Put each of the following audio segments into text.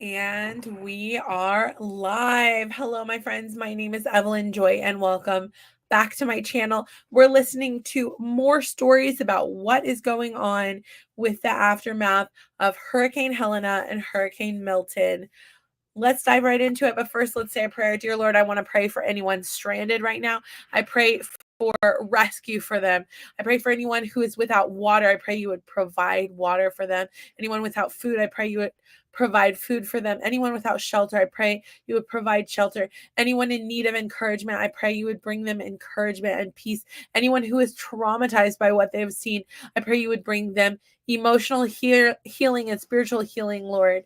And we are live. Hello, my friends. My name is Evelyn Joy, and welcome back to my channel. We're listening to more stories about what is going on with the aftermath of Hurricane Helena and Hurricane Milton. Let's dive right into it. But first, let's say a prayer. Dear Lord, I want to pray for anyone stranded right now. I pray for rescue for them. I pray for anyone who is without water. I pray you would provide water for them. Anyone without food, I pray you would provide food for them. Anyone without shelter, I pray you would provide shelter. Anyone in need of encouragement, I pray you would bring them encouragement and peace. Anyone who is traumatized by what they've seen, I pray you would bring them emotional healing and spiritual healing, Lord.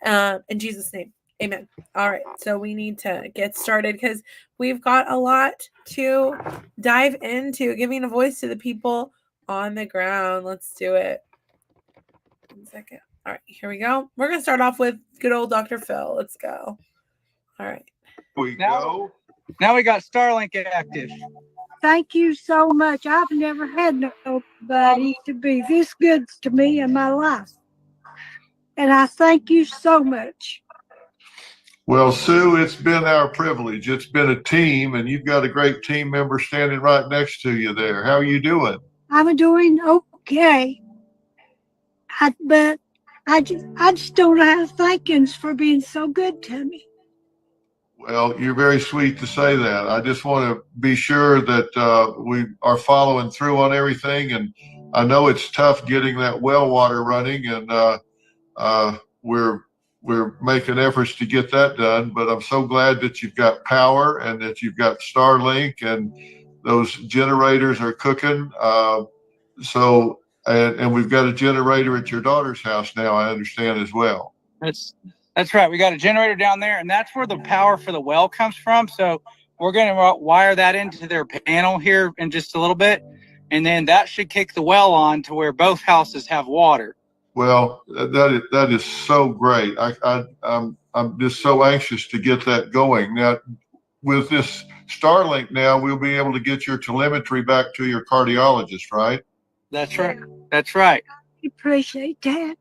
In Jesus' name. Amen. All right. So we need to get started because we've got a lot to dive into, giving a voice to the people on the ground. Let's do it. 1 second. All right, here we go. We're going to start off with good old Dr. Phil. Let's go. All right. Now we got Starlink active. Thank you so much. I've never had nobody to be this good to me in my life. And I thank you so much. Well, Sue, it's been our privilege. It's been a team, and you've got a great team member standing right next to you there. How are you doing? I'm doing okay. But I just don't know how to thank you for being so good to me. Well, you're very sweet to say that. I just want to be sure that we are following through on everything. And I know it's tough getting that well water running, and we're making efforts to get that done. But I'm so glad that you've got power and that you've got Starlink and those generators are cooking. And we've got a generator at your daughter's house now, I understand as well. That's right. We got a generator down there, and that's where the power for the well comes from. So we're going to wire that into their panel here in just a little bit, and then that should kick the well on to where both houses have water. Well, that is so great. I'm just so anxious to get that going. Now, with this Starlink now, we'll be able to get your telemetry back to your cardiologist, right? That's right. That's right. I appreciate that.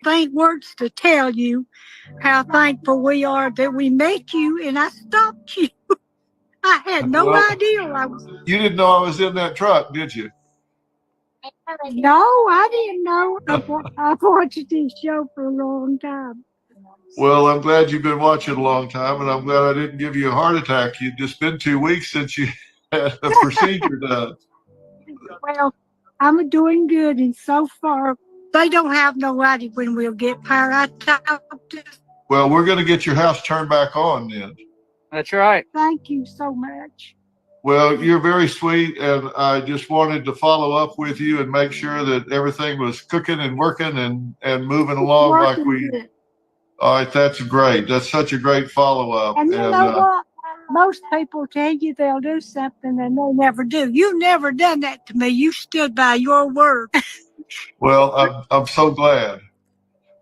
Faint words to tell you how thankful we are that we met you and I stopped you. I had no idea I was. You didn't know I was in that truck, did you? No, I didn't know. I've watched this show for a long time. Well, I'm glad you've been watching a long time, and I'm glad I didn't give you a heart attack. You've just been 2 weeks since you had the procedure done. Well, I'm doing good, and so far, they don't have no idea when we'll get power. I talked to. Well, we're going to get your house turned back on then. That's right. Thank you so much. Well, you're very sweet, and I just wanted to follow up with you and make sure that everything was cooking and working and moving along like we. Good. All right, that's great. That's such a great follow-up. And you know what? Most people tell you they'll do something and they never do. You never done that to me. You stood by your word. Well, I'm so glad.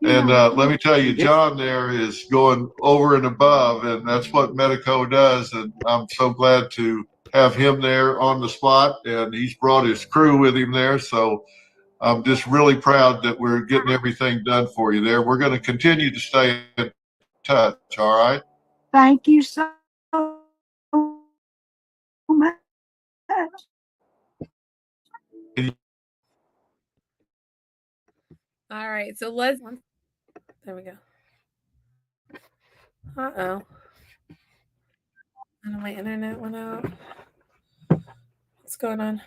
And let me tell you, John there is going over and above, and that's what Medico does. And I'm so glad to have him there on the spot, and he's brought his crew with him there. So I'm just really proud that we're getting everything done for you there. We're going to continue to stay in touch, all right? Thank you so much. All right. So let's. There we go. Uh-oh. And my internet went out. What's going on?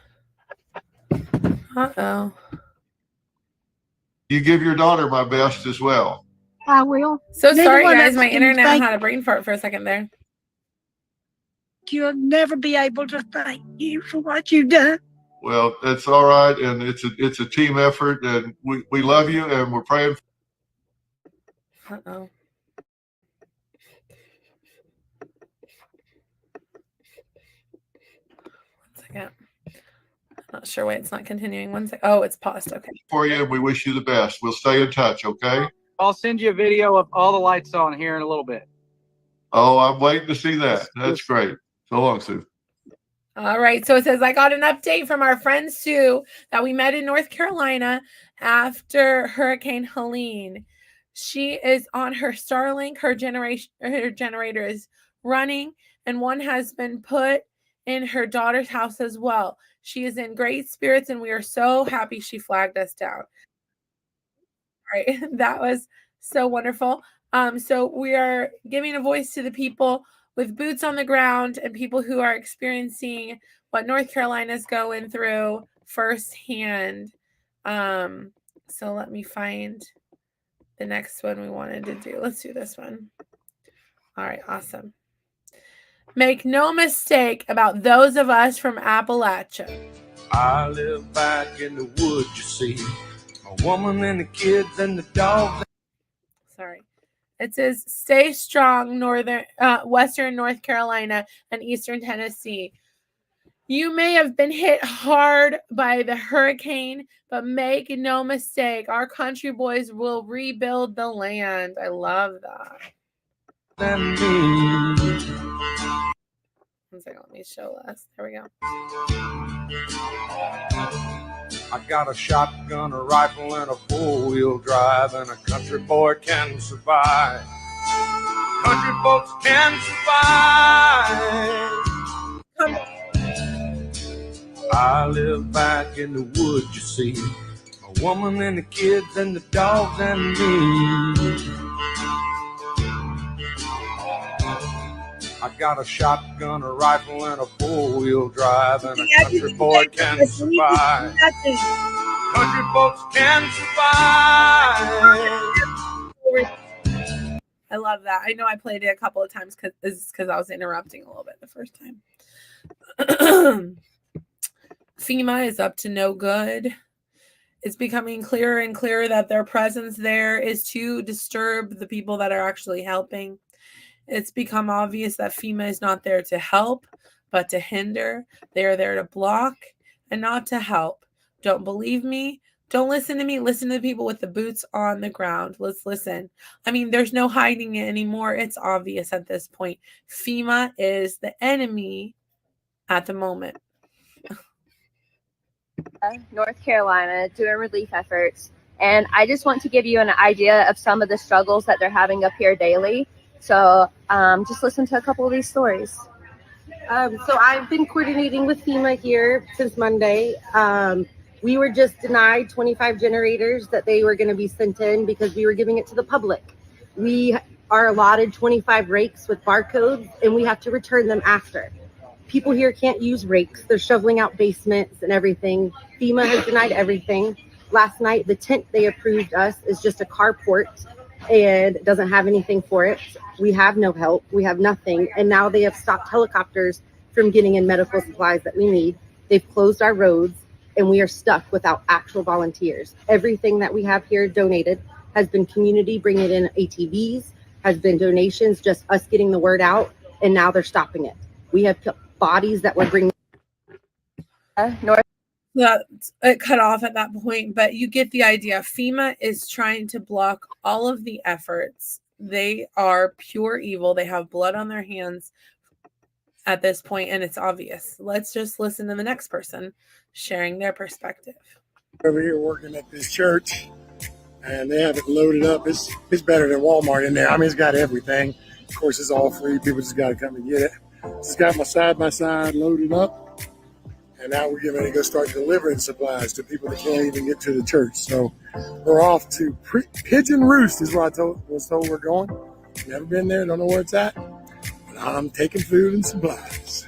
Uh-oh. You give your daughter my best as well. I will. So sorry, guys. My internet had a brain fart for a second there. You'll never be able to thank you for what you've done. Well, that's all right, and it's a team effort, and we love you, and we're praying. Uh-oh. 1 second. Not sure why it's not continuing. 1 second. Oh, it's paused. Okay. For you, and we wish you the best. We'll stay in touch, okay? I'll send you a video of all the lights on here in a little bit. Oh, I'm waiting to see that. That's great. So long, Sue. All right. So it says, I got an update from our friend Sue that we met in North Carolina after Hurricane Helene. She is on her Starlink. Her generator is running, and one has been put in her daughter's house as well. She is in great spirits, and we are so happy she flagged us down. All right, that was so wonderful. So we are giving a voice to the people with boots on the ground and people who are experiencing what North Carolina is going through firsthand. So let me find the next one we wanted to do. Let's do this one. All right, awesome. Make no mistake about those of us from Appalachia. I live back in the woods, you see. A woman and the kids and the dogs. Sorry. It says, stay strong, Western North Carolina and Eastern Tennessee. You may have been hit hard by the hurricane, but make no mistake, our country boys will rebuild the land. I love that. One second, let me show us. There we go. I got a shotgun, a rifle, and a four-wheel drive, and a country boy can survive. Country folks can survive. I live back in the woods, you see. A woman and the kids and the dogs and me. I got a shotgun, a rifle, and a four-wheel drive, and a country boy can survive. Country folks can survive. I love that. I know I played it a couple of times because I was interrupting a little bit the first time. FEMA is up to no good. It's becoming clearer and clearer that their presence there is to disturb the people that are actually helping. It's become obvious that FEMA is not there to help, but to hinder. They are there to block and not to help. Don't believe me? Don't listen to me. Listen to the people with the boots on the ground. Let's listen. I mean, there's no hiding it anymore. It's obvious at this point. FEMA is the enemy at the moment. North Carolina doing relief efforts. And I just want to give you an idea of some of the struggles that they're having up here daily. So just listen to a couple of these stories. So I've been coordinating with FEMA here since Monday. We were just denied 25 generators that they were going to be sent in because we were giving it to the public. We are allotted 25 rakes with barcodes, and we have to return them after. People here can't use rakes. They're shoveling out basements and everything. FEMA has denied everything. Last night, the tent they approved us is just a carport and doesn't have anything for it. We have no help. We have nothing. And now they have stopped helicopters from getting in medical supplies that we need. They've closed our roads, and we are stuck without actual volunteers. Everything that we have here donated has been community bringing in ATVs, has been donations, just us getting the word out, and now they're stopping it. We have bodies that would bring North. It cut off at that point, but you get the idea. FEMA is trying to block all of the efforts. They are pure evil. They have blood on their hands at this point, and it's obvious. Let's just listen to the next person sharing their perspective. Over here working at this church, and they have it loaded up. It's better than Walmart in there. I mean, it's got everything. Of course, it's all free. People just got to come and get it. Just got my side-by-side loaded up, and now we're getting ready to go start delivering supplies to people that can't even get to the church. So we're off to Pigeon Roost is where was told we're going. Never been there, don't know where it's at, but I'm taking food and supplies.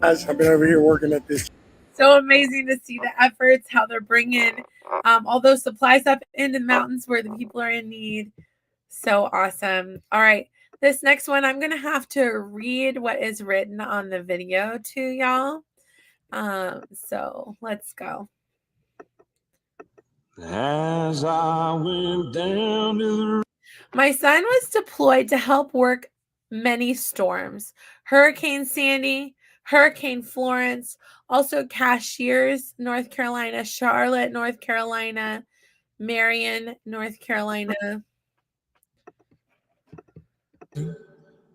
I've been over here working at this. So amazing to see the efforts, how they're bringing all those supplies up into the mountains where the people are in need. So awesome. All right. This next one, I'm going to have to read what is written on the video to y'all. So let's go. As I went down to the... My son was deployed to help work many storms. Hurricane Sandy, Hurricane Florence, also Cashiers, North Carolina, Charlotte, North Carolina, Marion, North Carolina.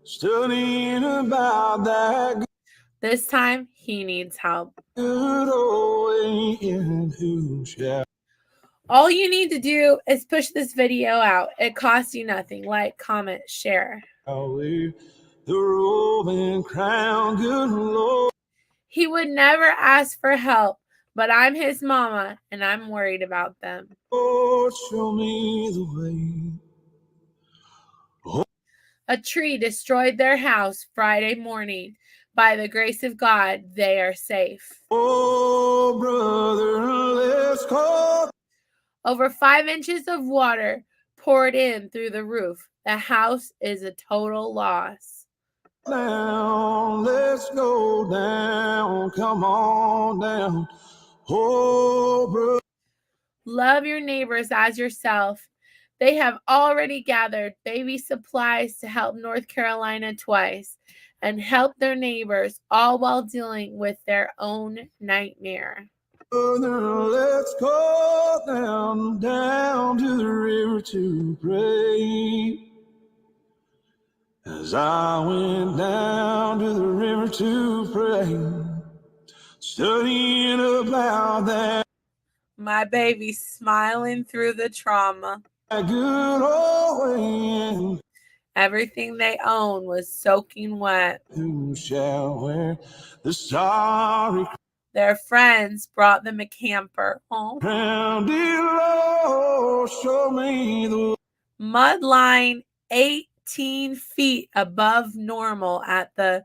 Studying about that. This time, he needs help. All you need to do is push this video out. It costs you nothing. Like, comment, share. He would never ask for help, but I'm his mama, and I'm worried about them. Lord, show me the way. A tree destroyed their house Friday morning. By the grace of God, they are safe. Oh, brother, let's go. Over 5 inches of water poured in through the roof. The house is a total loss. Down, let's go down. Come on down. Oh, brother. Love your neighbors as yourself. They have already gathered baby supplies to help North Carolina twice and help their neighbors, all while dealing with their own nightmare. Let's go down to the river to pray. As I went down to the river to pray, studying about that. My baby smiling through the trauma. Good old. Everything they own was soaking wet. Who shall wear the sorry? Their friends brought them a camper. Oh. Show me the mud line 18 feet above normal at the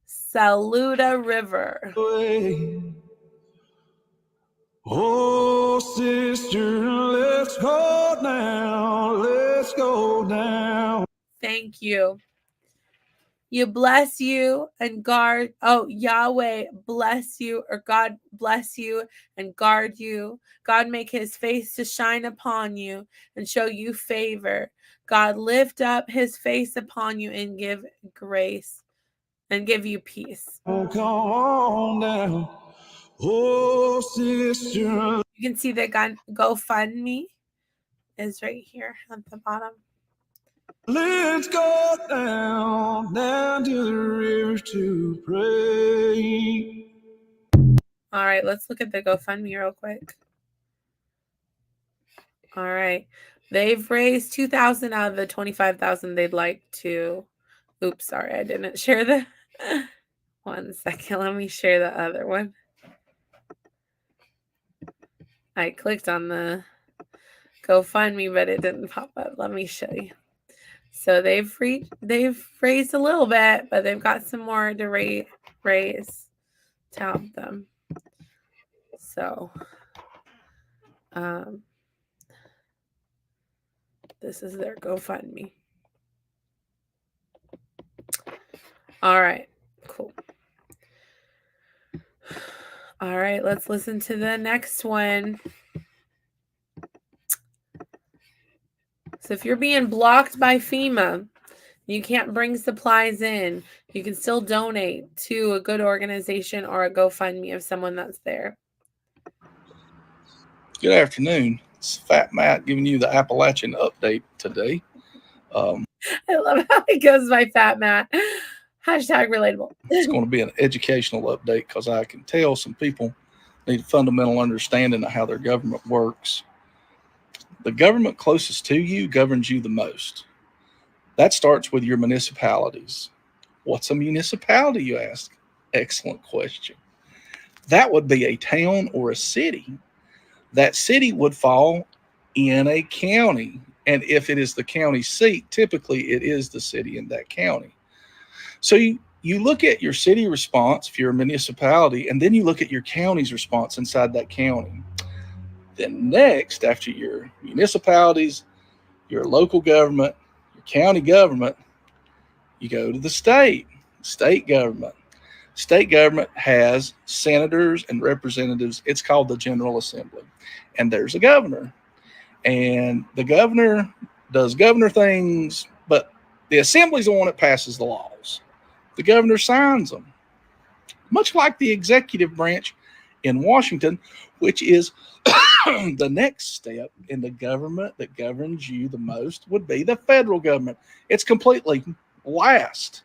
Saluda River. Oh, sister, let's go down. Let's go down. Thank you. You bless you and guard. Oh, Yahweh bless you, or God bless you and guard you. God make his face to shine upon you and show you favor. God lift up his face upon you and give grace and give you peace. Oh, come on down. Oh, sister. You can see the GoFundMe is right here at the bottom. Let's go down to the river to pray. All right, let's look at the GoFundMe real quick. All right. They've raised $2,000 out of the $25,000 they'd like to. Oops, sorry, I didn't share the 1 second. Let me share the other one. I clicked on the GoFundMe, but it didn't pop up. Let me show you. So they've raised a little bit, but they've got some more to raise to help them. So, This is their GoFundMe. All right, cool. All right, let's listen to the next one. So if you're being blocked by FEMA, you can't bring supplies in, you can still donate to a good organization or a GoFundMe of someone that's there. Good afternoon. It's Fat Matt giving you the Appalachian update today. I love how it goes by Fat Matt. Hashtag relatable. It's going to be an educational update because I can tell some people need a fundamental understanding of how their government works. The government closest to you governs you the most. That starts with your municipalities. What's a municipality, you ask? Excellent question. That would be a town or a city. That city would fall in a county. And if it is the county seat, typically it is the city in that county. So you look at your city response if you're a municipality, and then you look at your county's response inside that county. Then next, after your municipalities, your local government, your county government, you go to the state government. State government has senators and representatives. It's called the General Assembly. And there's a governor. And the governor does governor things, but the assembly's the one that passes the laws. The governor signs them. Much like the executive branch in Washington, which is the next step in the government that governs you the most, would be the federal government. It's completely last.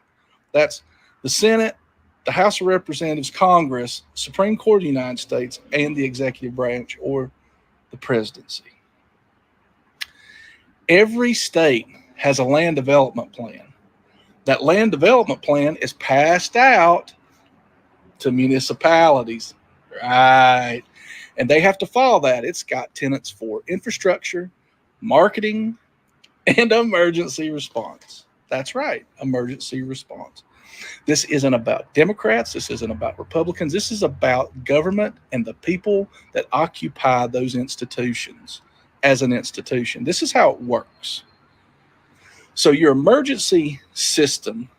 That's the Senate, the House of Representatives, Congress, Supreme Court of the United States, and the executive branch or the presidency. Every state has a land development plan. That land development plan is passed out to municipalities, right? And they have to follow that. It's got tenets for infrastructure, marketing, and emergency response. That's right, emergency response. This isn't about Democrats. This isn't about Republicans. This is about government and the people that occupy those institutions as an institution. This is how it works. So your emergency system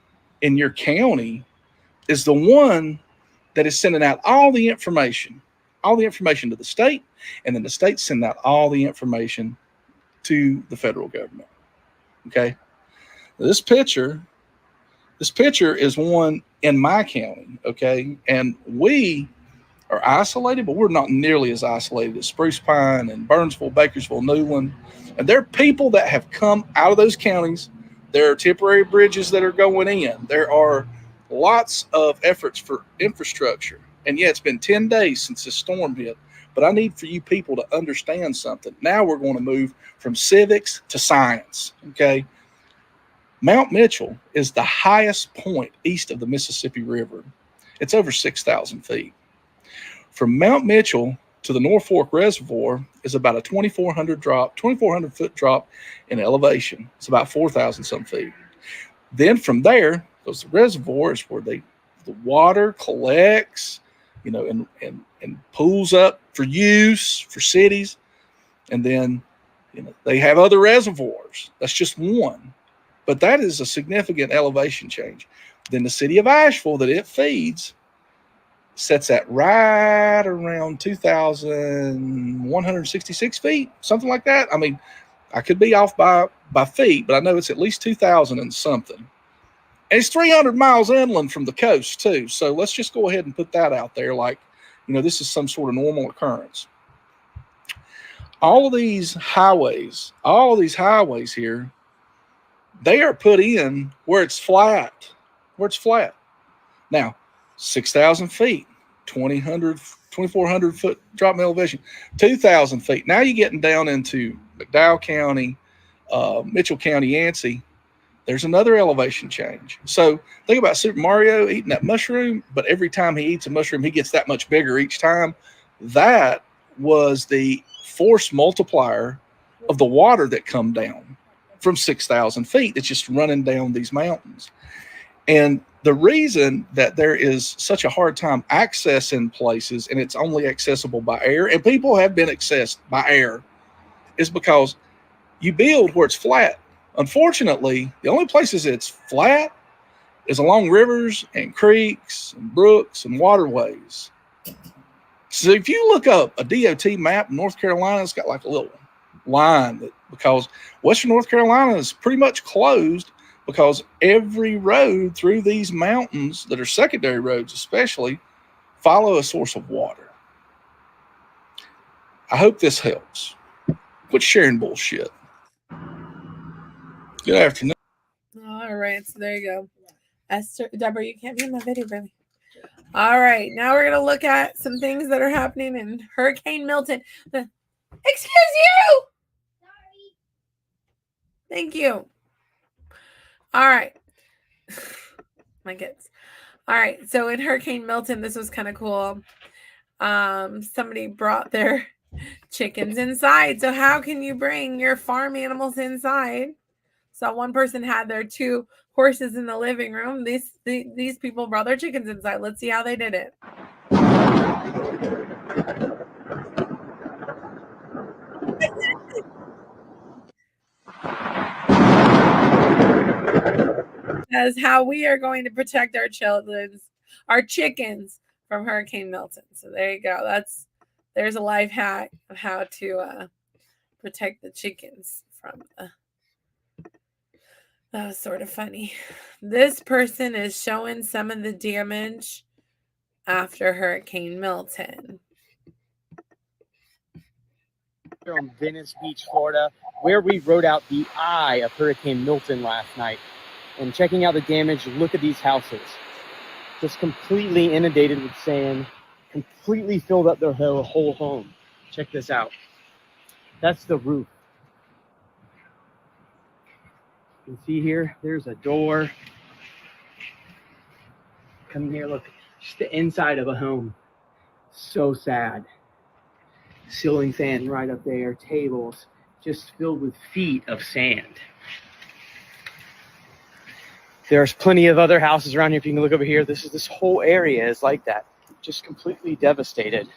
in your county is the one that is sending out all the information to the state, and then the state send out all the information to the federal government. Okay. This picture is one in my county. Okay. And we are isolated, but we're not nearly as isolated as Spruce Pine and Burnsville, Bakersville, Newland. And there are people that have come out of those counties. There are temporary bridges that are going in. There are lots of efforts for infrastructure. And yeah, it's been 10 days since this storm hit, but I need for you people to understand something. Now we're going to move from civics to science, okay? Mount Mitchell is the highest point east of the Mississippi River. It's over 6,000 feet. From Mount Mitchell to the North Fork Reservoir is about a 2,400 foot drop in elevation. It's about 4,000 some feet. Then from there, goes the reservoir is where the water collects, and pools up for use for cities. And then, they have other reservoirs. That's just one. But that is a significant elevation change. Then the city of Asheville that it feeds sets at right around 2,166 feet, something like that. I mean, I could be off by feet, but I know it's at least 2,000 and something. And it's 300 miles inland from the coast, too. So let's just go ahead and put that out there like, this is some sort of normal occurrence. All of these highways here, they are put in where it's flat. Now, 6,000 feet, 2,400 foot drop in elevation, 2,000 feet. Now you're getting down into McDowell County, Mitchell County, Yancey. There's another elevation change. So think about Super Mario eating that mushroom, but every time he eats a mushroom, he gets that much bigger each time. That was the force multiplier of the water that come down from 6,000 feet. It's just running down these mountains. And the reason that there is such a hard time accessing places and it's only accessible by air, and people have been accessed by air, is because You build where it's flat. Unfortunately, the only places it's flat is along rivers and creeks and brooks and waterways. So if you look up a DOT map in North Carolina, it's got like a little line that, because Western North Carolina is pretty much closed because every road through these mountains that are secondary roads especially follow a source of water. I hope this helps. Quit sharing bullshit. Good afternoon. All right, so there you go. Esther, Deborah, you can't be in my video, baby. All right, now we're going to look at some things that are happening in Hurricane Milton. Excuse you! Sorry. Thank you. All right. My kids. All right, so in Hurricane Milton, this was kind of cool. Somebody brought their chickens inside. So how can you bring your farm animals inside? So one person had their 2 horses in the living room. These people brought their chickens inside. Let's see how they did it. That's how we are going to protect our chickens from Hurricane Milton. So there you go. There's a life hack of how to protect the chickens from that was sort of funny. This person is showing some of the damage after Hurricane Milton. Here on Venice Beach, Florida, where we rode out the eye of Hurricane Milton last night. And checking out the damage, look at these houses. Just completely inundated with sand, completely filled up their whole home. Check this out. That's the roof. You can see here, there's a door. Come here, look, just the inside of a home. So sad. Ceiling fan right up there, tables just filled with feet of sand. There's plenty of other houses around here. If you can look over here, this whole area is like that, just completely devastated.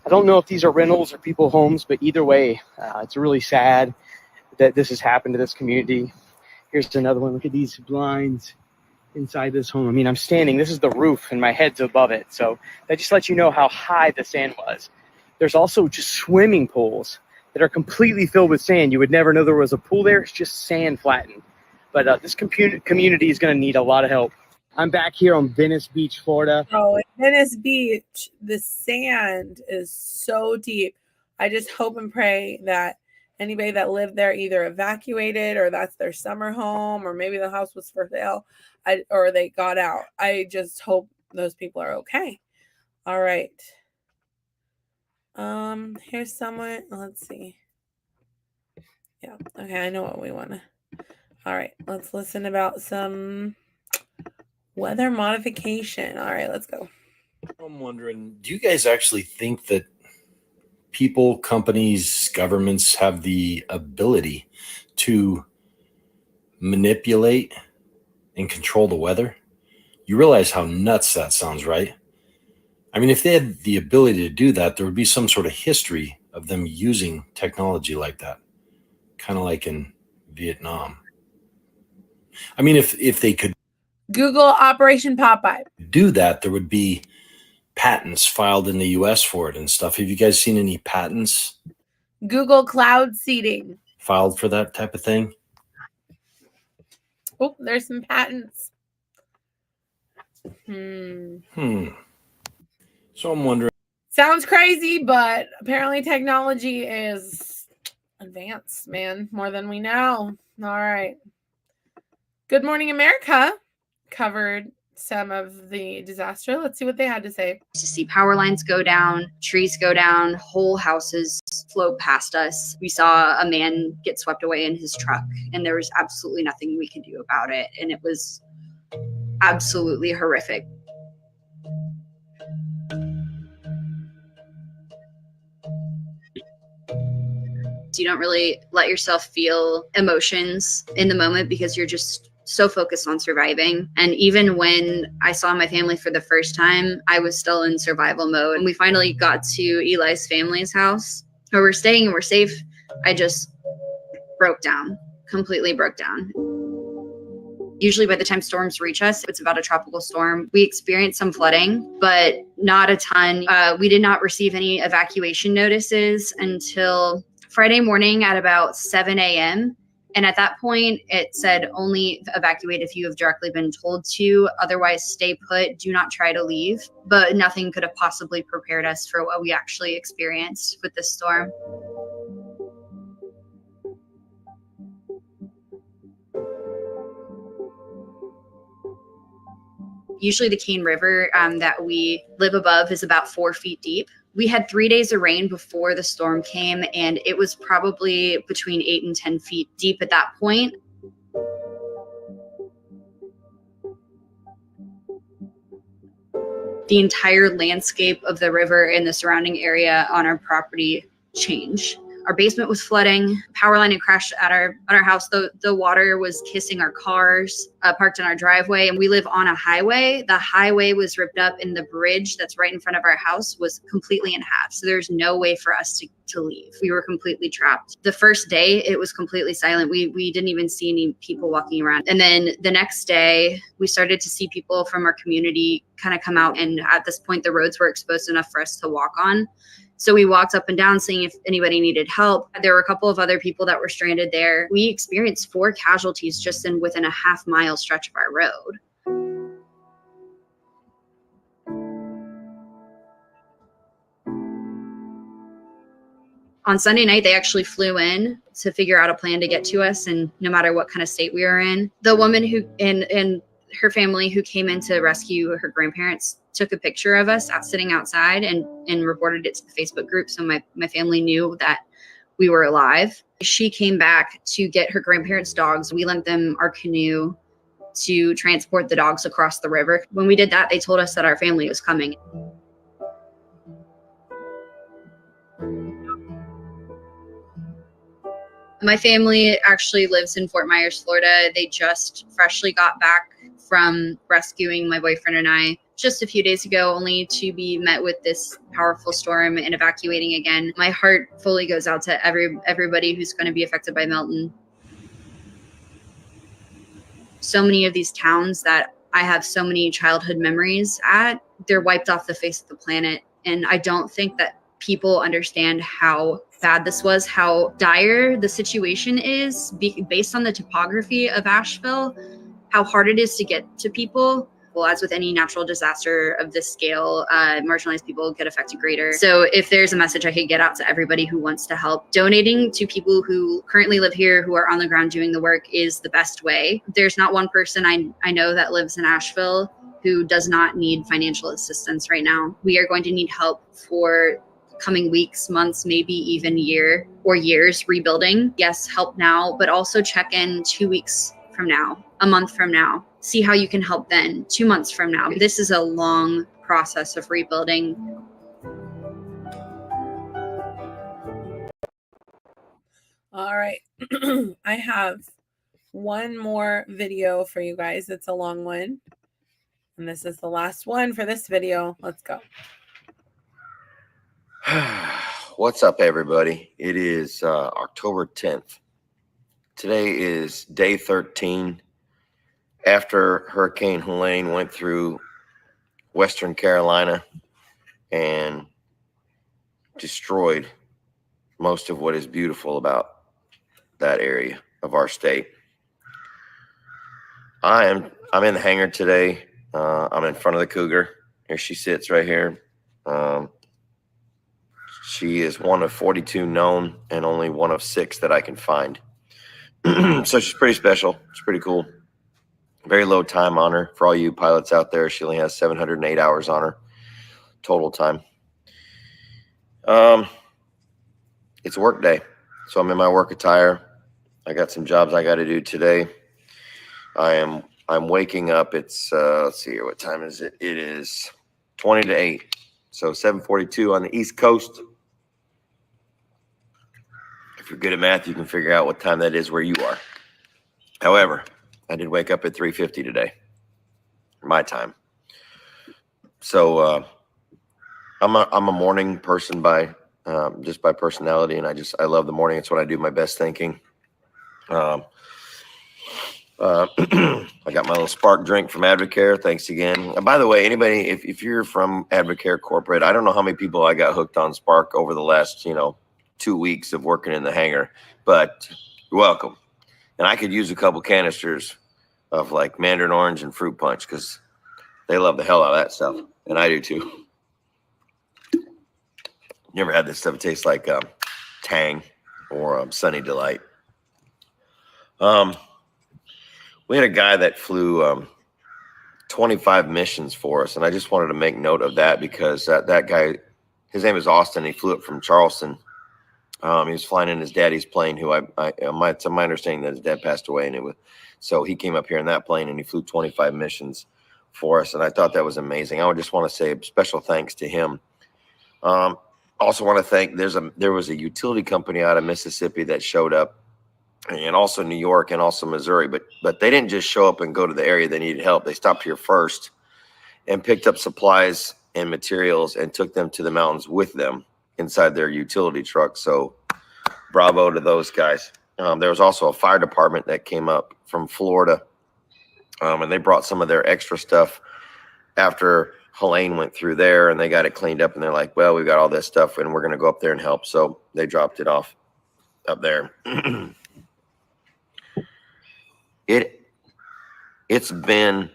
I don't know if these are rentals or people homes, but either way, it's really sad that this has happened to this community. Here's another one. Look at these blinds inside this home. I mean, I'm standing, this is the roof and my head's above it. So that just lets you know how high the sand was. There's also just swimming pools that are completely filled with sand. You would never know there was a pool there. It's just sand flattened. But this community is going to need a lot of help. I'm back here on Venice Beach, Florida. Oh, in Venice Beach, the sand is so deep. I just hope and pray that anybody that lived there either evacuated or that's their summer home, or maybe the house was for sale, or they got out. I just hope those people are okay. All right. Here's someone. Let's see. Yeah. Okay. I know what we want to. All right. Let's listen about some weather modification. All right. Let's go. I'm wondering, do you guys actually think that people, companies, governments have the ability to manipulate and control the weather? You realize how nuts that sounds, right? I mean, if they had the ability to do that, there would be some sort of history of them using technology like that, kind of like in Vietnam. I mean, if they could Google Operation Popeye. do that, there would be patents filed in the US for it and stuff. Have you guys seen any patents Google cloud seeding filed for that type of thing? Oh, there's some patents. So I'm wondering. Sounds crazy, but apparently technology is advanced, man, more than we know. All right. Good Morning America covered some of the disaster. Let's see what they had to say. To see power lines go down, trees go down, whole houses float past us. We saw a man get swept away in his truck, and there was absolutely nothing we could do about it. And it was absolutely horrific. You don't really let yourself feel emotions in the moment because you're just so focused on surviving. And even when I saw my family for the first time, I was still in survival mode. And we finally got to Eli's family's house where we're staying and we're safe. I just broke down, completely broke down. Usually by the time storms reach us, it's about a tropical storm. We experienced some flooding, but not a ton. We did not receive any evacuation notices until Friday morning at about 7 a.m. And at that point, it said only evacuate if you have directly been told to. Otherwise, stay put. Do not try to leave. But nothing could have possibly prepared us for what we actually experienced with this storm. Usually the Cane River that we live above is about 4 feet deep. We had 3 days of rain before the storm came, and it was probably between 8 and 10 feet deep at that point. The entire landscape of the river and the surrounding area on our property changed. Our basement was flooding. Power line had crashed at our house. The water was kissing our cars parked in our driveway, and we live on a highway. The highway was ripped up, and the bridge that's right in front of our house was completely in half. So there's no way for us to leave. We were completely trapped. The first day, it was completely silent. We didn't even see any people walking around. And then the next day, we started to see people from our community kind of come out, and at this point, the roads were exposed enough for us to walk on. So we walked up and down seeing if anybody needed help. There were a couple of other people that were stranded there. We experienced 4 casualties just within a half-mile stretch of our road. On Sunday night, they actually flew in to figure out a plan to get to us, and no matter what kind of state we were in. The woman who and her family who came in to rescue her grandparents took a picture of us sitting outside and reported it to the Facebook group. So my family knew that we were alive. She came back to get her grandparents' dogs. We lent them our canoe to transport the dogs across the river. When we did that, they told us that our family was coming. My family actually lives in Fort Myers, Florida. They just freshly got back from rescuing my boyfriend and I just a few days ago, only to be met with this powerful storm and evacuating again. My heart fully goes out to everybody who's going to be affected by Milton. So many of these towns that I have so many childhood memories at, they're wiped off the face of the planet. And I don't think that people understand how bad this was, how dire the situation is based on the topography of Asheville, how hard it is to get to people. Well, as with any natural disaster of this scale, marginalized people get affected greater. So if there's a message I could get out to everybody who wants to help, donating to people who currently live here, who are on the ground doing the work, is the best way. There's not one person I know that lives in Asheville who does not need financial assistance right now. We are going to need help for coming weeks, months, maybe even years rebuilding. Yes, help now, but also check in 2 weeks from now, a month from now. See how you can help then, 2 months from now. This is a long process of rebuilding. All right. I have one more video for you guys. It's a long one. And this is the last one for this video. Let's go. What's up, everybody? It is October 10th. Today is day 13 after Hurricane Helene went through Western Carolina and destroyed most of what is beautiful about that area of our state. I'm in the hangar today. I'm in front of the Cougar. Here she sits right here. She is one of 42 known and only one of 6 that I can find. So she's pretty special. It's pretty cool. Very low time on her. For all you pilots out there, she only has 708 hours on her total time. It's work day, so I'm in my work attire. I got some jobs I got to do today. I'm waking up. It's let's see here. What time is it? It is 20 to 8. So 7:42 on the East Coast. If you're good at math, you can figure out what time that is where you are. However, I did wake up at 3:50 today, my time. So I'm a morning person by just by personality, and I love the morning. It's when I do my best thinking. Um, I got my little Spark drink from Advocare. Thanks again. And by the way, anybody, if you're from Advocare Corporate, I don't know how many people I got hooked on Spark over the last, 2 weeks of working in the hangar, but you're welcome. And I could use a couple canisters of like mandarin orange and fruit punch because they love the hell out of that stuff. And I do too. Never had this stuff. It tastes like Tang or Sunny Delight. We had a guy that flew 25 missions for us, and I just wanted to make note of that because that guy, his name is Austin. He flew up from Charleston. He was flying in his daddy's plane, who it's my understanding that his dad passed away, and so he came up here in that plane and he flew 25 missions for us, and I thought that was amazing. I would just want to say special thanks to him. Also want to thank there was a utility company out of Mississippi that showed up, and also New York and also Missouri, but they didn't just show up and go to the area they needed help. They stopped here first and picked up supplies and materials and took them to the mountains with them inside their utility truck. So bravo to those guys. There was also a fire department that came up from Florida, and they brought some of their extra stuff after Helene went through there, and they got it cleaned up, and they're like, well, we've got all this stuff and we're going to go up there and help. So they dropped it off up there. It's been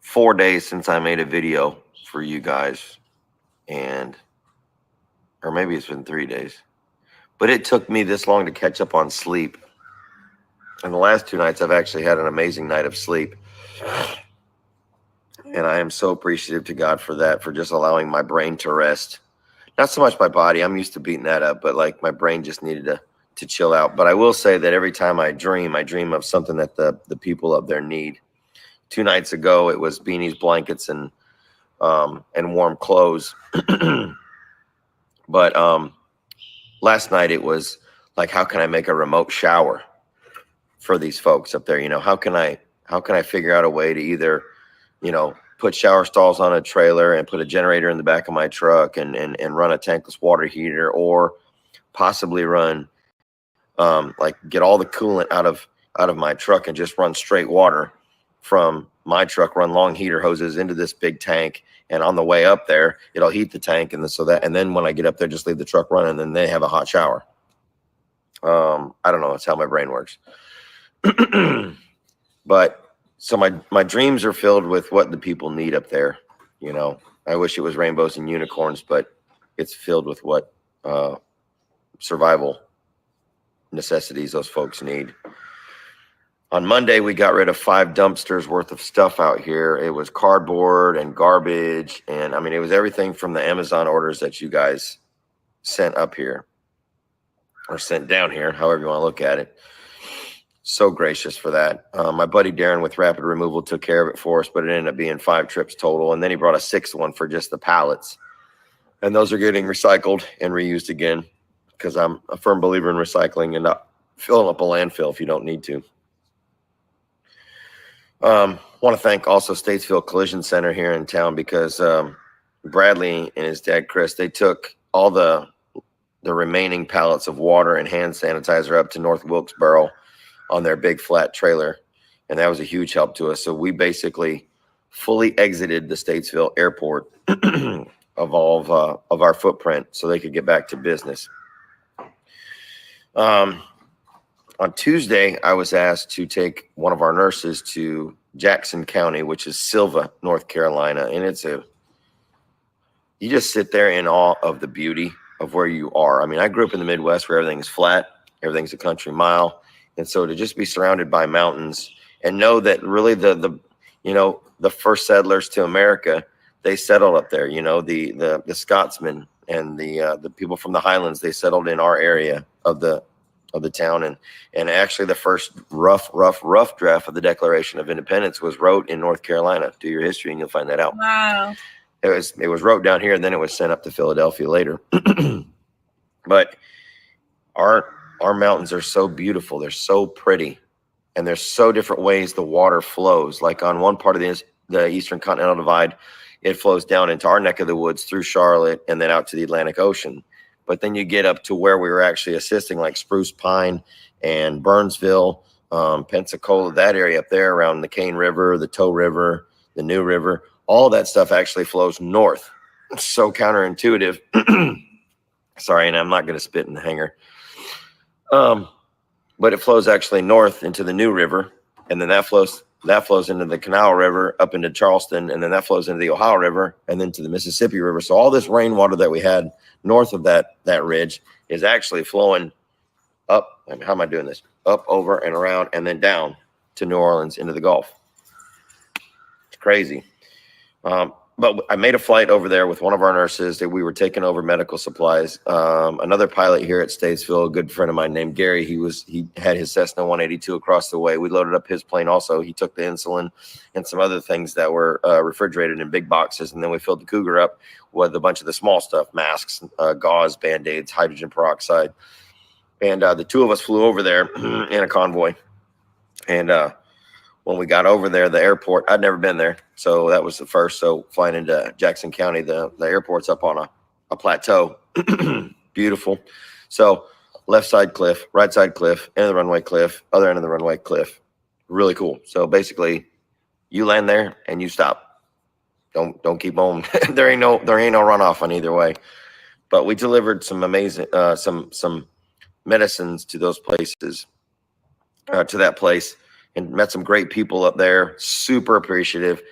4 days since I made a video for you guys, or maybe it's been 3 days, but it took me this long to catch up on sleep. And the last 2 nights, I've actually had an amazing night of sleep. And I am so appreciative to God for that, for just allowing my brain to rest. Not so much my body. I'm used to beating that up, but like my brain just needed to chill out. But I will say that every time I dream of something that the people up there need. 2 nights ago, it was beanies, blankets, and warm clothes. But last night it was like, how can I make a remote shower for these folks up there? How can I figure out a way to either, put shower stalls on a trailer and put a generator in the back of my truck and run a tankless water heater, or possibly run get all the coolant out of my truck and just run straight water from my truck, run long heater hoses into this big tank, and on the way up there it'll heat the tank, and then when I get up there, just leave the truck running, and then they have a hot shower. I don't know, that's how my brain works. But so my dreams are filled with what the people need up there. I wish it was rainbows and unicorns, but it's filled with what survival necessities those folks need. On Monday, we got rid of 5 dumpsters worth of stuff out here. It was cardboard and garbage, and I mean, it was everything from the Amazon orders that you guys sent up here, or sent down here, however you want to look at it. So gracious for that. My buddy Darren with Rapid Removal took care of it for us, but it ended up being 5 trips total, and then he brought a 6th one for just the pallets, and those are getting recycled and reused again, because I'm a firm believer in recycling and not filling up a landfill if you don't need to. Want to thank also Statesville Collision Center here in town, because Bradley and his dad Chris, they took all the remaining pallets of water and hand sanitizer up to North Wilkesboro on their big flat trailer, and that was a huge help to us. So we basically fully exited the Statesville airport of all of our footprint so they could get back to business. On Tuesday, I was asked to take one of our nurses to Jackson County, which is Silva, North Carolina. And you just sit there in awe of the beauty of where you are. I mean, I grew up in the Midwest where everything's flat, everything's a country mile. And so to just be surrounded by mountains and know that really the first settlers to America, they settled up there, the Scotsmen and the people from the Highlands, they settled in our area of the town, and actually the first rough draft of the Declaration of Independence was wrote in North Carolina. Do your history and you'll find that out. Wow. It was wrote down here, and then it was sent up to Philadelphia later. But our mountains are so beautiful. They're so pretty, and there's so different ways the water flows. Like on one part of the Eastern Continental Divide, it flows down into our neck of the woods through Charlotte and then out to the Atlantic Ocean. But then you get up to where we were actually assisting, like Spruce Pine and Burnsville, Pensacola, that area up there around the Cane River, the Tow River, the New River, all that stuff actually flows north. It's so counterintuitive. Sorry, and I'm not going to spit in the hanger. But it flows actually north into the New River, and then that flows into the Canal River up into Charleston, and then that flows into the Ohio River and then to the Mississippi River. So all this rainwater that we had north of that ridge is actually flowing up. I mean, how am I doing this? Up, over, and around, and then down to New Orleans into the Gulf. It's crazy. But I made a flight over there with one of our nurses that we were taking over medical supplies. Another pilot here at Statesville, a good friend of mine named Gary, he had his Cessna 182 across the way. We loaded up his plane also. He took the insulin and some other things that were refrigerated in big boxes. And then we filled the Cougar up with a bunch of the small stuff, masks, gauze, Band-Aids, hydrogen peroxide. And the two of us flew over there in a convoy. And when we got over there, the airport, I'd never been there. So that was the first. So flying into Jackson County, the airport's up on a plateau. Beautiful. So left side cliff, right side cliff, end of the runway cliff, other end of the runway cliff. Really cool. So basically you land there and you stop. Don't keep on. there ain't no runoff on either way. But we delivered some amazing, some medicines to those places, to that place. And met some great people up there, super appreciative.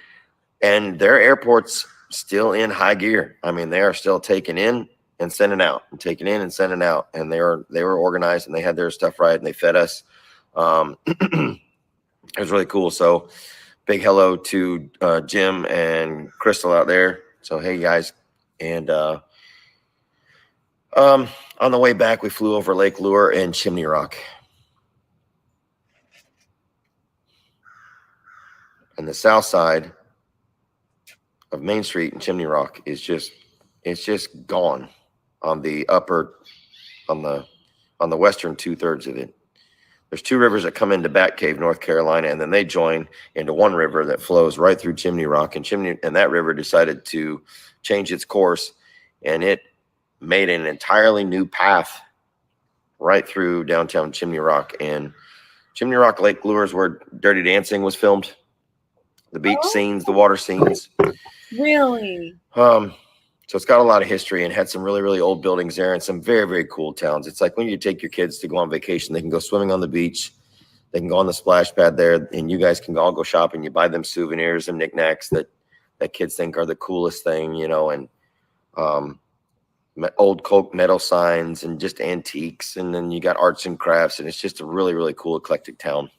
And their airport's still in high gear. I mean, they are still taking in and sending out, and taking in and sending out. And they were organized, and they had their stuff right, and they fed us. It was really cool. So big hello to Jim and Crystal out there. So hey guys. And on the way back, we flew over Lake Lure and Chimney Rock. And the south side of Main Street in Chimney Rock is just gone on the western 2/3 of it. There's two rivers that come into Bat Cave, North Carolina, and then they join into one river that flows right through Chimney Rock. And that river decided to change its course, and it made an entirely new path right through downtown Chimney Rock. And Chimney Rock Lake Lure is where Dirty Dancing was filmed. The beach scenes, the water scenes. Really? So it's got a lot of history and had some really, really old buildings there and some very, very cool towns. It's like when you take your kids to go on vacation, they can go swimming on the beach. They can go on the splash pad there, and you guys can all go shopping. You buy them souvenirs and knickknacks that kids think are the coolest thing, you know, and old Coke metal signs and just antiques. And then you got arts and crafts, and it's just a really, really cool, eclectic town.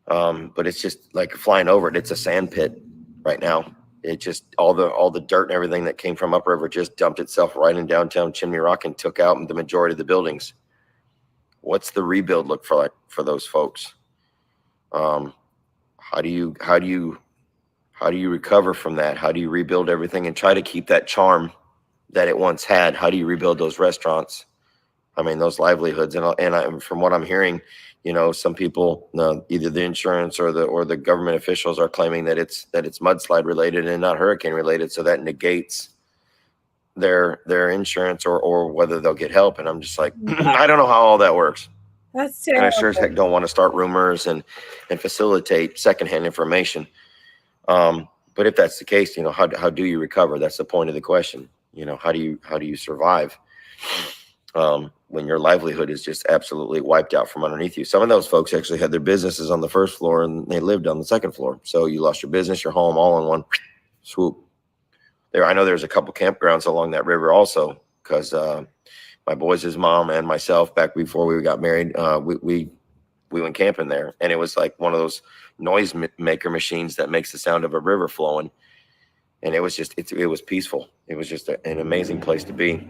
But it's just like flying over it. It's a sand pit right now. It just all the dirt and everything that came from upriver just dumped itself right in downtown Chimney Rock and took out the majority of the buildings. What's the rebuild look for like for those folks? How do you recover from that? How do you rebuild everything and try to keep that charm that it once had? How do you rebuild those restaurants? I mean, those livelihoods. And from what I'm hearing, you know, some people, either the insurance or the government officials are claiming that it's mudslide related and not hurricane related. So that negates their insurance or whether they'll get help. And I'm just like, I don't know how all that works. That's terrible. And I sure as heck don't want to start rumors and facilitate secondhand information. But if that's the case, you know, how do you recover? That's the point of the question. You know, how do you survive? When your livelihood is just absolutely wiped out from underneath you. Some of those folks actually had their businesses on the first floor and they lived on the second floor. So you lost your business, your home, all in one swoop. I know there's a couple campgrounds along that river also, because my boys' mom and myself, back before we got married, we went camping there, and it was like one of those noise maker machines that makes the sound of a river flowing. And it was just, it was peaceful. It was just an amazing place to be.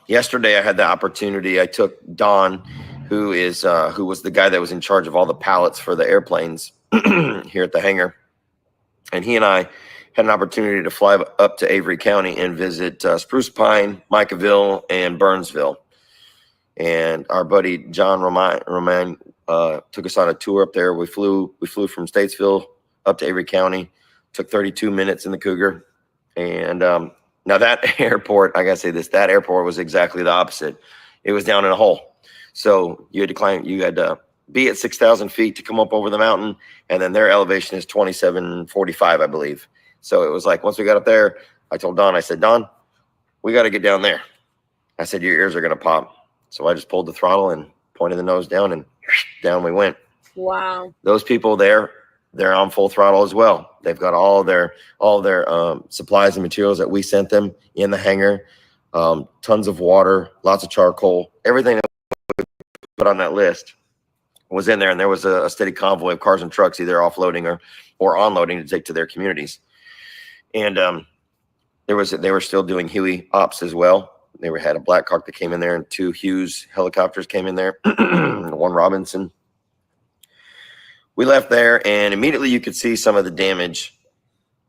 Yesterday I had the opportunity. I took Don, who was the guy that was in charge of all the pallets for the airplanes here at the hangar. And he and I had an opportunity to fly up to Avery County and visit Spruce Pine, Micaville, and Burnsville. And our buddy John Roman took us on a tour up there. We flew from Statesville up to Avery County. Took 32 minutes in the Cougar. And now that airport, I gotta say this, that airport was exactly the opposite. It was down in a hole. So you had to climb, you had to be at 6,000 feet to come up over the mountain. And then their elevation is 2745, I believe. So it was like, once we got up there, I told Don, I said, Don, we got to get down there. I said, your ears are going to pop. So I just pulled the throttle and pointed the nose down, and down we went. Wow. Those people there, they're on full throttle as well. They've got all their supplies and materials that we sent them in the hangar. Tons of water, lots of charcoal, everything that we put on that list was in there. And there was a steady convoy of cars and trucks, either offloading or unloading to take to their communities. And they were still doing Huey ops as well. They had a Black Hawk that came in there, and 2 Hughes helicopters came in there, 1 Robinson. We left there, and immediately you could see some of the damage.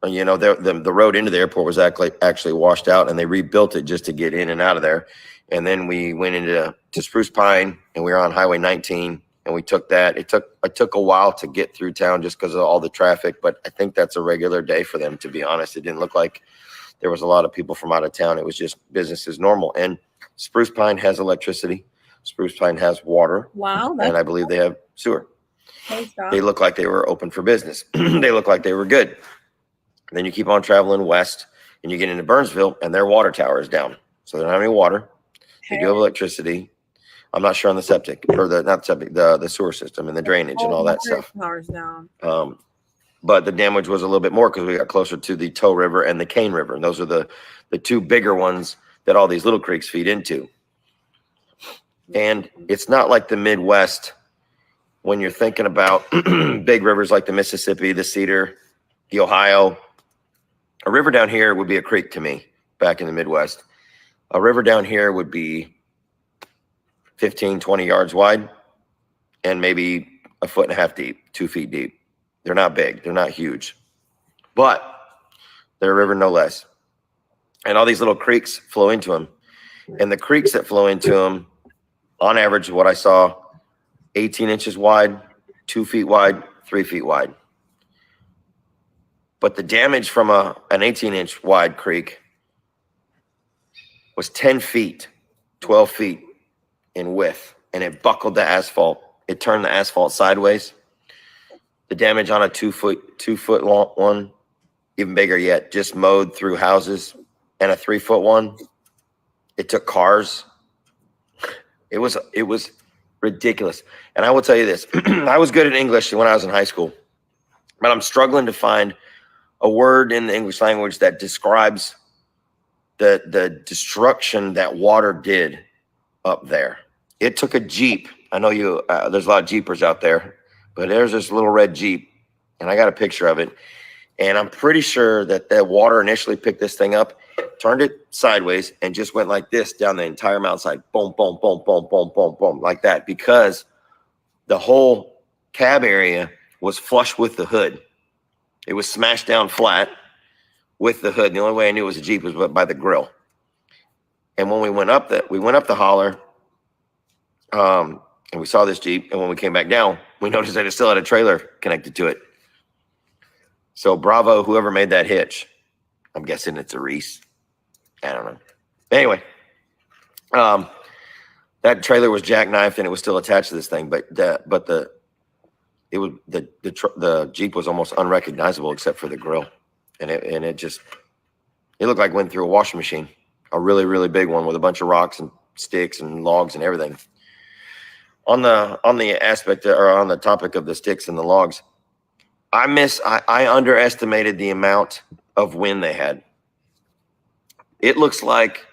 You know, the road into the airport was actually washed out, and they rebuilt it just to get in and out of there. And then we went into Spruce Pine, and we were on Highway 19, and we took that. It took a while to get through town just because of all the traffic, but I think that's a regular day for them, to be honest. It didn't look like there was a lot of people from out of town. It was just business as normal. And Spruce Pine has electricity. Spruce Pine has water. Wow. And I believe they have sewer. Nice job. They look like they were open for business. They look like they were good. Then you keep on traveling west, and you get into Burnsville, and their water tower is down. So they don't have any water. They do have electricity. I'm not sure on the septic, or the sewer system and the drainage and all that stuff. Power's down. But the damage was a little bit more because we got closer to the Tow River and the Cane River. And those are the 2 bigger ones that all these little creeks feed into. And it's not like the Midwest when you're thinking about big rivers like the Mississippi, the Cedar, the Ohio. A river down here would be a creek to me back in the Midwest. A river down here would be 15, 20 yards wide and maybe 1.5 feet deep, 2 feet deep. They're not big. They're not huge, but they're a river no less. And all these little creeks flow into them. And the creeks that flow into them, on average, what I saw, 18 inches wide, 2 feet wide, 3 feet wide. But the damage from an 18-inch wide creek was 10 feet, 12 feet in width, and it buckled the asphalt. It turned the asphalt sideways. The damage on a 2 foot long one, even bigger yet, just mowed through houses. And a 3 foot one, it took cars. It was ridiculous. And I will tell you this, I was good at English when I was in high school, but I'm struggling to find a word in the English language that describes the destruction that water did up there. It took a Jeep. I know there's a lot of Jeepers out there, but there's this little red Jeep, and I got a picture of it. And I'm pretty sure that the water initially picked this thing up, turned it sideways, and just went like this down the entire mountainside. Boom, boom, boom, boom, boom, boom, boom, like that, because the whole cab area was flush with the hood. It was smashed down flat with the hood. The only way I knew it was a Jeep was by the grill. And when we went up the holler, and we saw this Jeep, and when we came back down, we noticed that it still had a trailer connected to it. So bravo, whoever made that hitch. I'm guessing it's a Reese. I don't know. Anyway, that trailer was jackknifed, and it was still attached to this thing, but the Jeep was almost unrecognizable except for the grill, and it looked like it went through a washing machine, a really, really big one with a bunch of rocks and sticks and logs and everything. On the aspect, or on the topic of the sticks and the logs, I underestimated the amount of wind they had. It looks like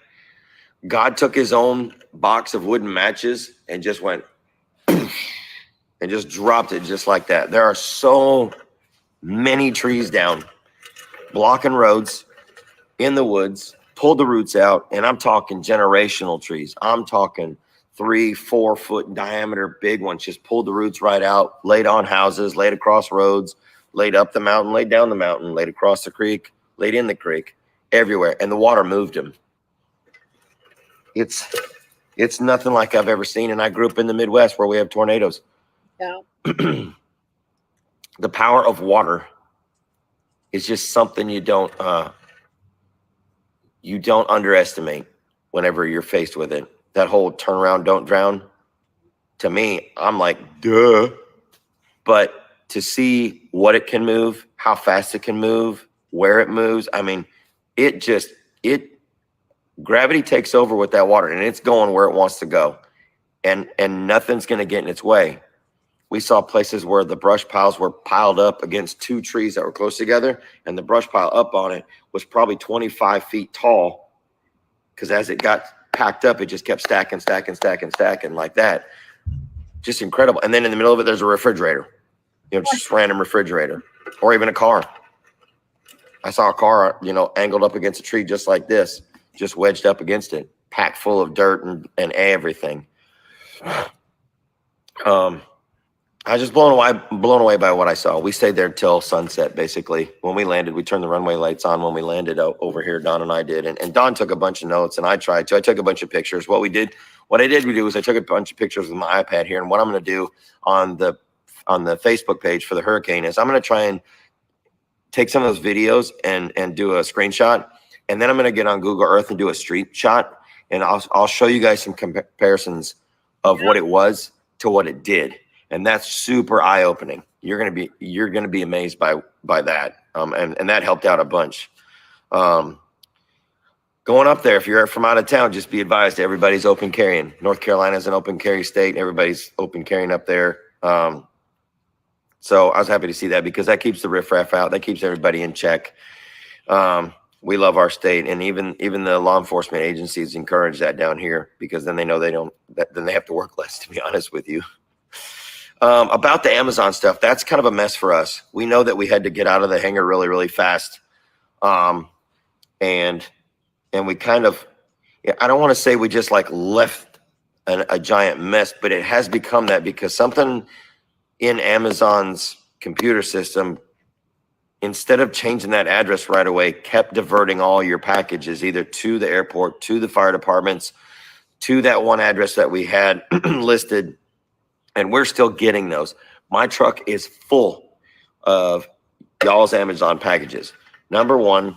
God took his own box of wooden matches and just went and just dropped it just like that. There are so many trees down, blocking roads in the woods, pulled the roots out, and I'm talking generational trees. I'm talking 3-4 foot diameter big ones, just pulled the roots right out, laid on houses, laid across roads, laid up the mountain, laid down the mountain, laid across the creek, laid in the creek, everywhere. And the water moved them. It's nothing like I've ever seen. And I grew up in the Midwest where we have tornadoes. Yeah. The power of water is just something you don't underestimate whenever you're faced with it. that whole turn around, don't drown. To me, I'm like, duh. But to see what it can move, how fast it can move, where it moves, I mean, gravity takes over with that water, and it's going where it wants to go, and nothing's going to get in its way. We saw places where the brush piles were piled up against two trees that were close together, and the brush pile up on it was probably 25 feet tall, because as it got packed up, it just kept stacking like that. Just incredible. And then in the middle of it, there's a refrigerator, just random refrigerator, or even a car. I saw a car, angled up against a tree just like this, just wedged up against it, packed full of dirt and everything. I was just blown away by what I saw. We stayed there till sunset, basically. When we landed, we turned the runway lights on when we landed over here. Don and I did, and Don took a bunch of notes, and I tried to. I took a bunch of pictures. What I did was I took a bunch of pictures with my iPad here, and what I'm going to do on the Facebook page for the hurricane is I'm going to try and take some of those videos and do a screenshot, and then I'm going to get on Google Earth and do a street shot, and I'll show you guys some comparisons of what it was to what it did. And that's super eye-opening. You're gonna be amazed by that. And that helped out a bunch. Going up there, if you're from out of town, just be advised everybody's open carrying. North Carolina is an open carry state. Everybody's open carrying up there. So I was happy to see that, because that keeps the riffraff out. That keeps everybody in check. We love our state, and even the law enforcement agencies encourage that down here, because then they know then they have to work less, to be honest with you. About the Amazon stuff, that's kind of a mess for us. We know that we had to get out of the hangar really, really fast. And we kind of, I don't want to say we just like left a giant mess, but it has become that, because something in Amazon's computer system, instead of changing that address right away, kept diverting all your packages either to the airport, to the fire departments, to that one address that we had listed. And we're still getting those. My truck is full of y'all's Amazon packages. Number one,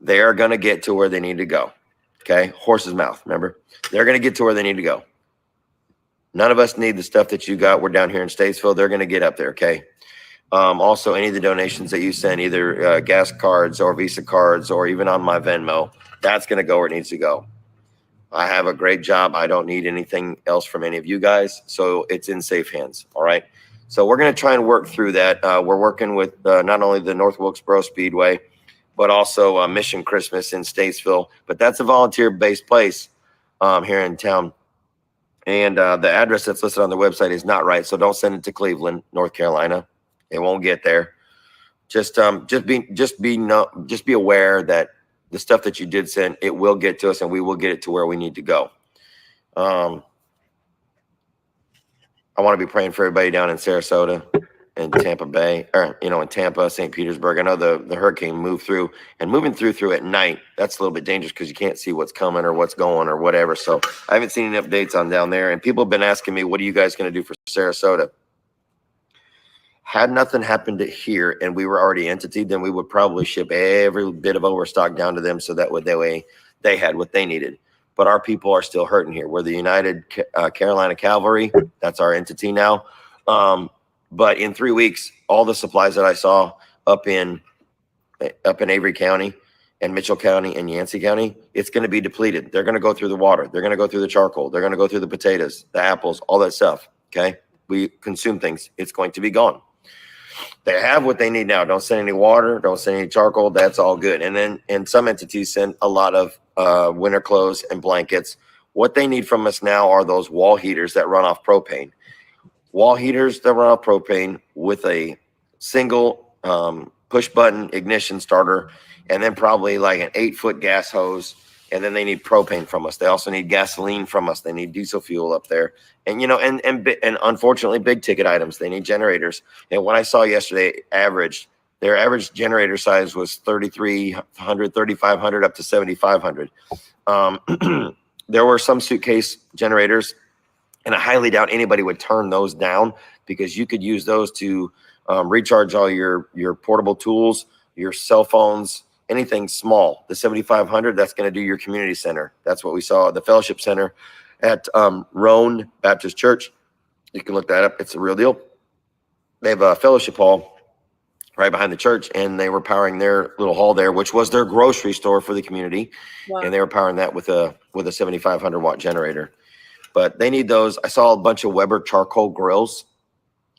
they are going to get to where they need to go. Okay? Horse's mouth, remember? They're going to get to where they need to go. None of us need the stuff that you got. We're down here in Statesville. They're going to get up there, okay? Also, any of the donations that you send, either gas cards or Visa cards or even on my Venmo, that's going to go where it needs to go. I have a great job. I don't need anything else from any of you guys. So it's in safe hands. All right. So we're going to try and work through that. We're working with not only the North Wilkesboro Speedway, but also Mission Christmas in Statesville. But that's a volunteer-based place here in town. And the address that's listed on the website is not right. So don't send it to Cleveland, North Carolina. It won't get there. Just be aware that the stuff that you did send, it will get to us, and we will get it to where we need to go. I want to be praying for everybody down in Sarasota and Tampa Bay, or, in Tampa, St. Petersburg. I know the hurricane moved through, and moving through at night, that's a little bit dangerous, because you can't see what's coming or what's going or whatever. So I haven't seen any updates on down there. And people have been asking me, what are you guys going to do for Sarasota? Had nothing happened here and we were already entity, then we would probably ship every bit of overstock down to them, so that way they had what they needed. But our people are still hurting here. We're the United Carolina Cavalry. That's our entity now. But in 3 weeks, all the supplies that I saw up in Avery County and Mitchell County and Yancey County, it's going to be depleted. They're going to go through the water. They're going to go through the charcoal. They're going to go through the potatoes, the apples, all that stuff. Okay. We consume things. It's going to be gone. They have what they need now. Don't send any water. Don't send any charcoal. That's all good. And some entities send a lot of winter clothes and blankets. What they need from us now are those wall heaters that run off propane. Wall heaters that run off propane with a single push button ignition starter, and then probably like an 8-foot gas hose. And then they need propane from us. They also need gasoline from us. They need diesel fuel up there. And, and unfortunately, big ticket items. They need generators. And what I saw yesterday, their average generator size was 3,300, 3,500 up to 7,500. There were some suitcase generators, and I highly doubt anybody would turn those down, because you could use those to recharge all your portable tools, your cell phones, anything small. The 7,500, that's going to do your community center. That's what we saw. The fellowship center at Roan Baptist Church. You can look that up. It's a real deal. They have a fellowship hall right behind the church, and they were powering their little hall there, which was their grocery store for the community. Wow. And they were powering that with a 7,500 watt generator. But they need those. I saw a bunch of Weber charcoal grills,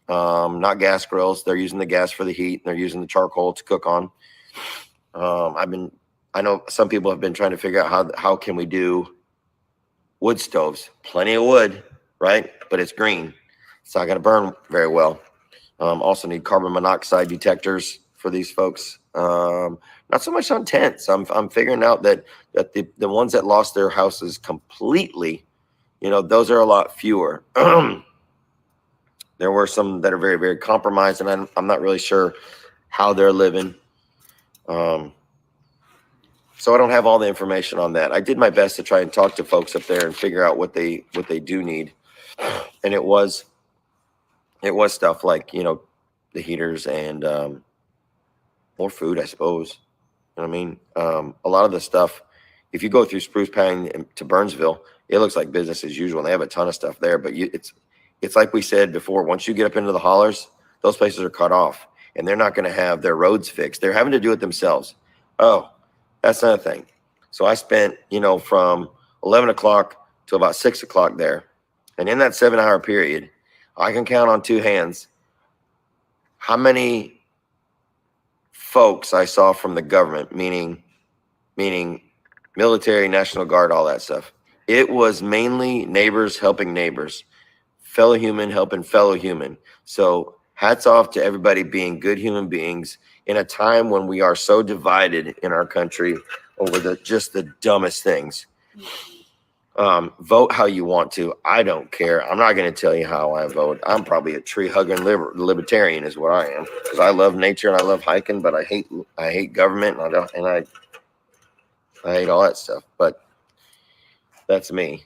not gas grills. They're using the gas for the heat. They're using the charcoal to cook on. I know some people have been trying to figure out how can we do wood stoves. Plenty of wood, right? But it's green. It's not going to burn very well. Also need carbon monoxide detectors for these folks. Not so much on tents. I'm figuring out that the ones that lost their houses completely, those are a lot fewer. There were some that are very, very compromised, and I'm not really sure how they're living. So I don't have all the information on that. I did my best to try and talk to folks up there and figure out what they do need. And it was stuff like, the heaters and more food, I suppose. You know what I mean? A lot of the stuff, if you go through Spruce Pine to Burnsville, it looks like business as usual. And they have a ton of stuff there, but it's like we said before, once you get up into the hollers, those places are cut off and they're not going to have their roads fixed. They're having to do it themselves. Oh, that's another thing. So I spent, from 11 o'clock to about 6 o'clock there. And in that 7-hour period, I can count on two hands how many folks I saw from the government, meaning military, National Guard, all that stuff. It was mainly neighbors helping neighbors, fellow human helping fellow human. So hats off to everybody being good human beings in a time when we are so divided in our country over just the dumbest things. Vote how you want to. I don't care. I'm not going to tell you how I vote. I'm probably a tree-hugging libertarian is what I am, because I love nature and I love hiking, but I hate government and I hate all that stuff. But that's me.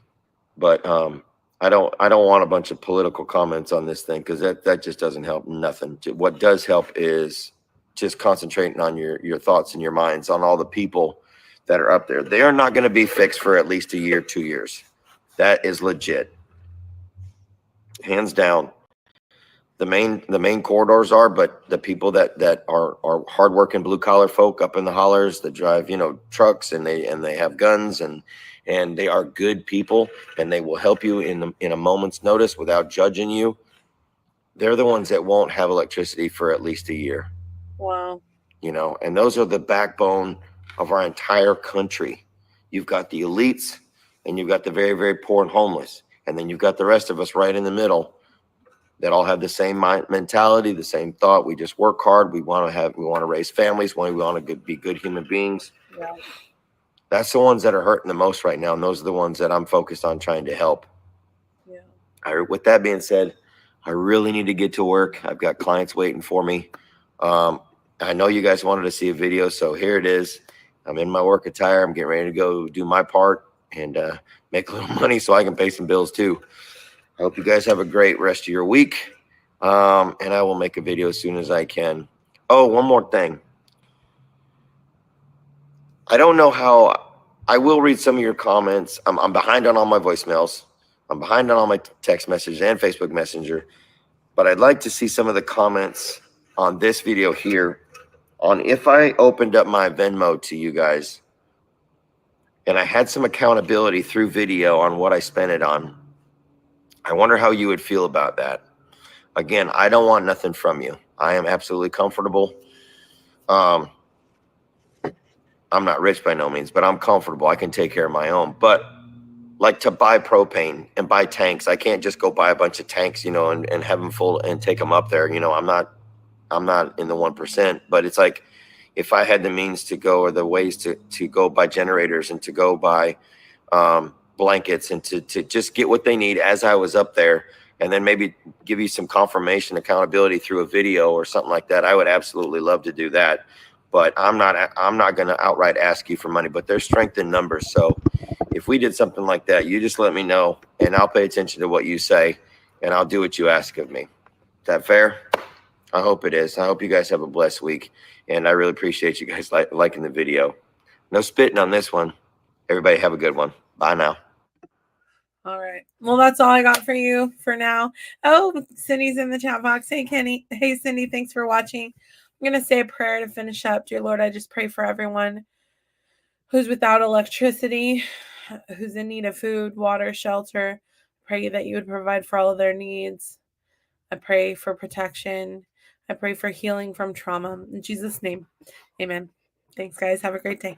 But I don't want a bunch of political comments on this thing, because that just doesn't help nothing. What does help is just concentrating on your thoughts and your minds on all the people that are up there. They are not going to be fixed for at least a year, 2 years. That is legit. Hands down. The main corridors are, but the people that are hardworking blue collar folk up in the hollers that drive, trucks and they have guns and they are good people and they will help you in a moment's notice without judging you. They're the ones that won't have electricity for at least a year. Wow. And those are the backbone of our entire country. You've got the elites and you've got the very, very poor and homeless. And then you've got the rest of us right in the middle that all have the same mentality, the same thought. We just work hard. We want to raise families. We want to be good human beings. Yeah. That's the ones that are hurting the most right now. And those are the ones that I'm focused on trying to help. Yeah. With that being said, I really need to get to work. I've got clients waiting for me. I know you guys wanted to see a video, so here it is. I'm in my work attire. I'm getting ready to go do my part and make a little money so I can pay some bills too. I hope you guys have a great rest of your week. And I will make a video as soon as I can. Oh, one more thing. I don't know how I will read some of your comments. I'm behind on all my voicemails. I'm behind on all my text messages and Facebook Messenger. But I'd like to see some of the comments on this video here on if I opened up my Venmo to you guys and I had some accountability through video on what I spent it on. I wonder how you would feel about that. Again, I don't want nothing from you. I am absolutely comfortable. I'm not rich by no means, but I'm comfortable. I can take care of my own. But like to buy propane and buy tanks, I can't just go buy a bunch of tanks, and have them full and take them up there. I'm not in the 1%, but it's like if I had the means to go, or the ways to go buy generators and to go buy blankets and to just get what they need as I was up there, and then maybe give you some confirmation, accountability through a video or something like that. I would absolutely love to do that, but I'm not going to outright ask you for money, but there's strength in numbers. So if we did something like that, you just let me know and I'll pay attention to what you say and I'll do what you ask of me. Is that fair? I hope it is. I hope you guys have a blessed week. And I really appreciate you guys liking the video. No spitting on this one. Everybody have a good one. Bye now. All right. Well, that's all I got for you for now. Oh, Cindy's in the chat box. Hey, Kenny. Hey, Cindy. Thanks for watching. I'm going to say a prayer to finish up. Dear Lord, I just pray for everyone who's without electricity, who's in need of food, water, shelter. Pray that you would provide for all of their needs. I pray for protection. I pray for healing from trauma. In Jesus' name, amen. Thanks, guys. Have a great day.